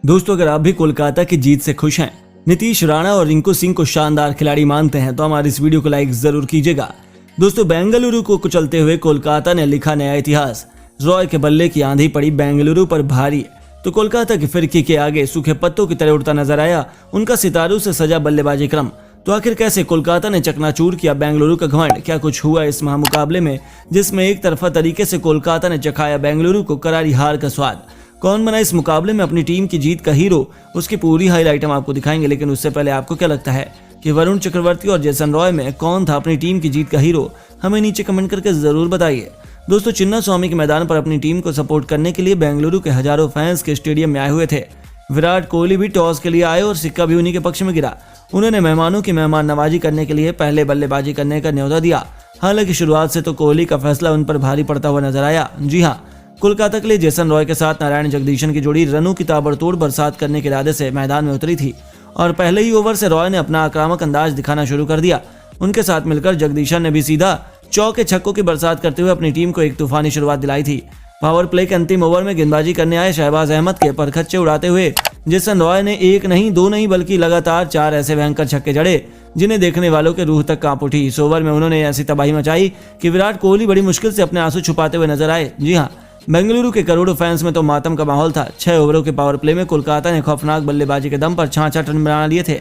दोस्तों, अगर आप भी कोलकाता की जीत से खुश हैं, नीतीश राणा और रिंकू सिंह को शानदार खिलाड़ी मानते हैं, तो हमारे इस वीडियो को लाइक जरूर कीजिएगा। दोस्तों, बेंगलुरु को कुचलते हुए कोलकाता ने लिखा नया इतिहास। रॉय के बल्ले की आंधी पड़ी बेंगलुरु पर भारी, तो कोलकाता की फिरकी के आगे सूखे पत्तों की तरह उड़ता नजर आया उनका सितारों से सजा बल्लेबाजी क्रम। तो आखिर कैसे कोलकाता ने चकनाचूर किया बेंगलुरु का घमंड? क्या कुछ हुआ इस महामुकाबले में, जिसमें एक तरफा तरीके से कोलकाता ने चखाया बेंगलुरु को करारी हार का स्वाद? कौन बना इस मुकाबले में अपनी टीम की जीत का हीरो? उसकी पूरी हाईलाइट हम आपको दिखाएंगे, लेकिन उससे पहले आपको क्या लगता है कि वरुण चक्रवर्ती और जेसन रॉय में कौन था अपनी टीम की जीत का हीरो? हमें नीचे कमेंट करके जरूर बताइए। दोस्तों, चिन्नास्वामी के मैदान पर अपनी टीम को सपोर्ट करने के लिए बेंगलुरु के हजारों फैंस के स्टेडियम में आए हुए थे। विराट कोहली भी टॉस के लिए आए और सिक्का भी उन्हीं के पक्ष में गिरा। उन्होंने मेहमानों की मेहमान नवाजी करने के लिए पहले बल्लेबाजी करने का न्योता दिया। हालांकि शुरुआत से तो कोहली का फैसला उन पर भारी पड़ता हुआ नजर आया। जी हाँ, कोलकाता के लिए जेसन रॉय के साथ नारायण जगदीशन की जोड़ी रनों की ताबड़तोड़ बरसात करने के इरादे से मैदान में उतरी थी और पहले ही ओवर से रॉय ने अपना आक्रामक अंदाज दिखाना शुरू कर दिया। उनके साथ मिलकर जगदीशन ने भी सीधा चौके छक्कों की बरसात करते हुए अपनी टीम को एक तूफानी शुरुआत दिलाई थी। पावर प्ले के अंतिम ओवर में गेंदबाजी करने आए शहबाज अहमद के परखच्चे उड़ाते हुए जेसन रॉय ने एक नहीं, दो नहीं, बल्कि लगातार 4 ऐसे भयंकर छक्के जड़े जिन्हें देखने वालों के रूह तक कांप उठी। इस ओवर में उन्होंने ऐसी तबाही मचाई कि विराट कोहली बड़ी मुश्किल से अपने आंसू छुपाते हुए नजर आए। जी हाँ, बेंगलुरु के करोड़ों फैंस में तो मातम का माहौल था। 6 ओवरों के पावर प्ले में कोलकाता ने खौफनाक बल्लेबाजी के दम पर 66 रन बना लिए थे।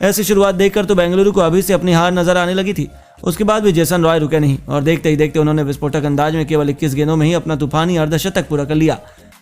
ऐसी शुरुआत देखकर तो बेंगलुरु को अभी से अपनी हार नजर आने लगी थी। उसके बाद भी जेसन रॉय रुके नहीं और देखते ही देखते उन्होंने विस्फोटक अंदाज में केवल 21 गेंदों में ही अपना तूफानी अर्धशतक पूरा कर लिया।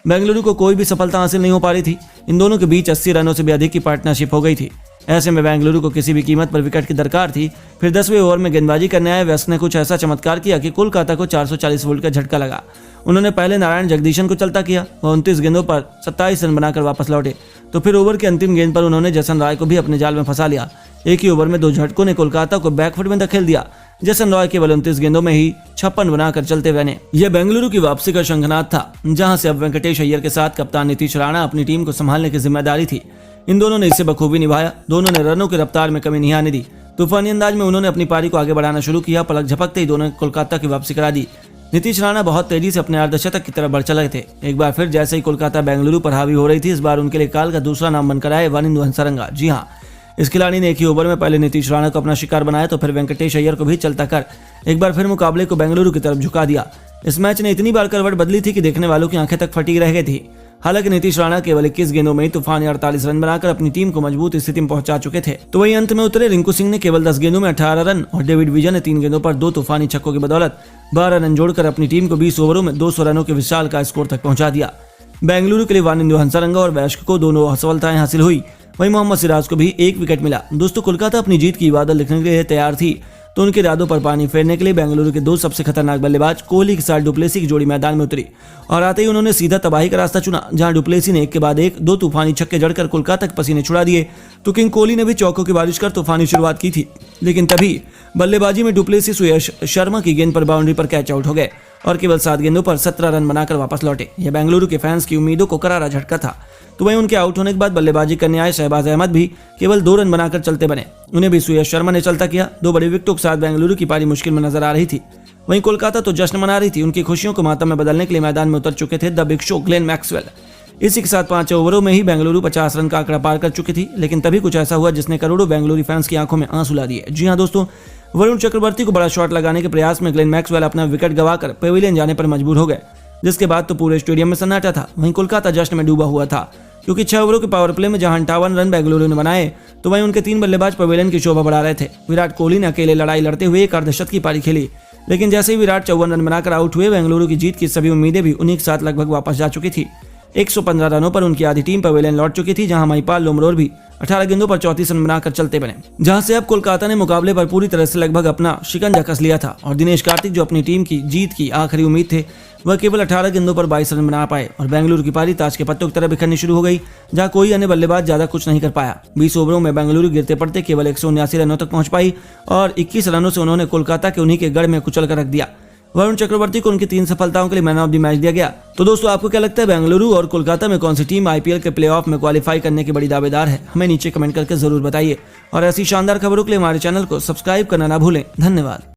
बेंगलुरु को कोई भी सफलता हासिल नहीं हो पा रही थी। इन दोनों के बीच 80 रनों से भी अधिक की पार्टनरशिप हो गई थी। ऐसे में बेंगलुरु को किसी भी कीमत पर विकेट की दरकार थी। फिर 10वें ओवर में गेंदबाजी करने आए व्यस्त ने कुछ ऐसा चमत्कार किया कि कोलकाता को 440 वोल्ट का झटका लगा। उन्होंने पहले नारायण जगदीशन को चलता किया। वह 29 गेंदों पर 27 रन बनाकर वापस लौटे। तो फिर ओवर के अंतिम गेंद पर उन्होंने जेसन रॉय को भी अपने जाल में फंसा लिया। एक ही ओवर में 2 झटकों ने कोलकाता को बैकफुट में धकेल दिया। जेसन रॉय केवल 29 गेंदों में ही 56 बनाकर चलते बने। यह बेंगलुरु की वापसी का शंखनाद था, जहां से अब वेंकटेश अय्यर के साथ कप्तान नीतीश राणा अपनी टीम को संभालने की जिम्मेदारी थी। इन दोनों ने इसे बखूबी निभाया। दोनों ने रनों की रफ्तार में कमी नहीं आने दी। तूफानी अंदाज में उन्होंने अपनी पारी को आगे बढ़ाना शुरू किया। पलक झपकते ही दोनों ने कोलकाता की वापसी करा दी। नीतीश राणा बहुत तेजी से अपने अर्धशतक की तरफ बढ़ चले थे। एक बार फिर जैसे ही कोलकाता बेंगलुरु पर हावी हो रही थी, इस बार उनके लिए काल का दूसरा नाम बनकर आए वानिंदु हंसरंगा। जी हाँ, इस खिलाड़ी ने एक ही ओवर में पहले नीतीश राणा को अपना शिकार बनाया, तो फिर वेंकटेश अय्यर को भी चलता कर एक बार फिर मुकाबले को बेंगलुरु की तरफ झुका दिया। इस मैच ने इतनी बार करवट बदली थी कि देखने वालों की आंखें तक फटी रह गई थी। हालांकि नीतीश राणा केवल 21 गेंदों में ही तूफानी 48 रन बनाकर अपनी टीम को मजबूत स्थिति में पहुंचा चुके थे। तो वहीं अंत में उतरे रिंकू सिंह ने केवल 10 गेंदों में 18 रन और डेविड विजय ने 3 गेंदों पर 2 तूफानी छक्कों की बदौलत 12 रन जोड़कर अपनी टीम को 20 ओवरों में 200 रनों के विशाल का स्कोर तक पहुंचा दिया। बेंगलुरु के लिए वानिंदु हंसरंगा और वैश्क को दोनों सफलताएं हासिल हुई। वहीं मोहम्मद सिराज को भी 1 विकेट मिला। दोस्तों, कोलकाता अपनी जीत की इबादत लिखने के लिए तैयार थी, तो उनके इरादों पर पानी फेरने के लिए बेंगलुरु के 2 सबसे खतरनाक बल्लेबाज कोहली के साथ डुप्लेसी की जोड़ी मैदान में उतरी और आते ही उन्होंने सीधा तबाही का रास्ता चुना, जहां डुप्लेसी ने एक के बाद एक 2 तूफानी छक्के जड़कर कोलकाता के पसीने छुड़ा दिए। तो किंग कोहली ने भी चौकों की बारिश कर तूफानी शुरुआत की थी, लेकिन तभी बल्लेबाजी में डुप्लेसी सुयश शर्मा की गेंद पर बाउंड्री पर कैच आउट हो गए और केवल 7 गेंदों पर 17 रन बनाकर वापस लौटे। यह बेंगलुरु के फैंस की उम्मीदों को करारा झटका था। तो वहीं उनके आउट होने के बाद बल्लेबाजी करने आए शहबाज अहमद भी केवल 2 रन बनाकर चलते बने। उन्हें भी सुयश शर्मा ने चलता किया। 2 बड़े विकेटों के साथ बेंगलुरु की पारी मुश्किल में नजर आ रही थी। वहीं कोलकाता तो जश्न मना रही थी। उनकी खुशियों को मातम में बदलने के लिए मैदान में उतर चुके थे the big show Glenn Maxwell. इसी के साथ 5 ओवरों में ही बेंगलुरु 50 रन का आंकड़ा पार कर चुकी थी, लेकिन तभी कुछ ऐसा हुआ जिसने करोड़ों बेंगलुरु फैंस की आंखों में आंसू ला दिए। जी हाँ दोस्तों, वरुण चक्रवर्ती को बड़ा शॉट लगाने के प्रयास में ग्लेन मैक्सवेल अपना विकेट गंवाकर पेविलियन जाने पर मजबूर हो गए, जिसके बाद तो पूरे स्टेडियम में सन्नाटा था। वहीं कोलकाता जश्न में डूबा हुआ था, क्योंकि 6 ओवरों के पावर प्ले में जहां 58 रन बेंगलुरु ने बनाए, तो वहीं उनके 3 बल्लेबाज पेविलियन की शोभा बढ़ा रहे थे। विराट कोहली ने अकेले लड़ाई लड़ते हुए एक अर्धशतक की पारी खेली, लेकिन जैसे ही विराट 54 रन बनाकर आउट हुए, बेंगलुरु की जीत की सभी उम्मीदें भी उन्हीं के साथ लगभग वापस जा चुकी थी। 115 रनों पर उनकी आधी टीम पेविलियन लौट चुकी थी, जहां महिपाल लोमरोर भी 18 गेंदों पर 34 रन बनाकर चलते बने, जहां से अब कोलकाता ने मुकाबले पर पूरी तरह से लगभग अपना शिकंजा कस लिया था। और दिनेश कार्तिक, जो अपनी टीम की जीत की आखिरी उम्मीद थे, वह केवल 18 गेंदों पर 22 रन बना पाए और बेंगलुरु की पारी ताश के पत्तों की तरह बिखरनी शुरू हो गई, जहां कोई अन्य बल्लेबाज ज्यादा कुछ नहीं कर पाया। 20 ओवरों में बेंगलुरु गिरते पड़ते केवल 179 रनों तक पहुंच पाई और 21 रनों से उन्होंने कोलकाता के उन्हीं के गढ़ में कुचल कर रख दिया। वरुण चक्रवर्ती को उनकी 3 सफलताओं के लिए मैन ऑफ द मैच दिया गया। तो दोस्तों, आपको क्या लगता है, बेंगलुरु और कोलकाता में कौन सी टीम आईपीएल के प्लेऑफ में क्वालिफाई करने की बड़ी दावेदार है? हमें नीचे कमेंट करके जरूर बताइए और ऐसी शानदार खबरों के लिए हमारे चैनल को सब्सक्राइब करना ना भूलें। धन्यवाद।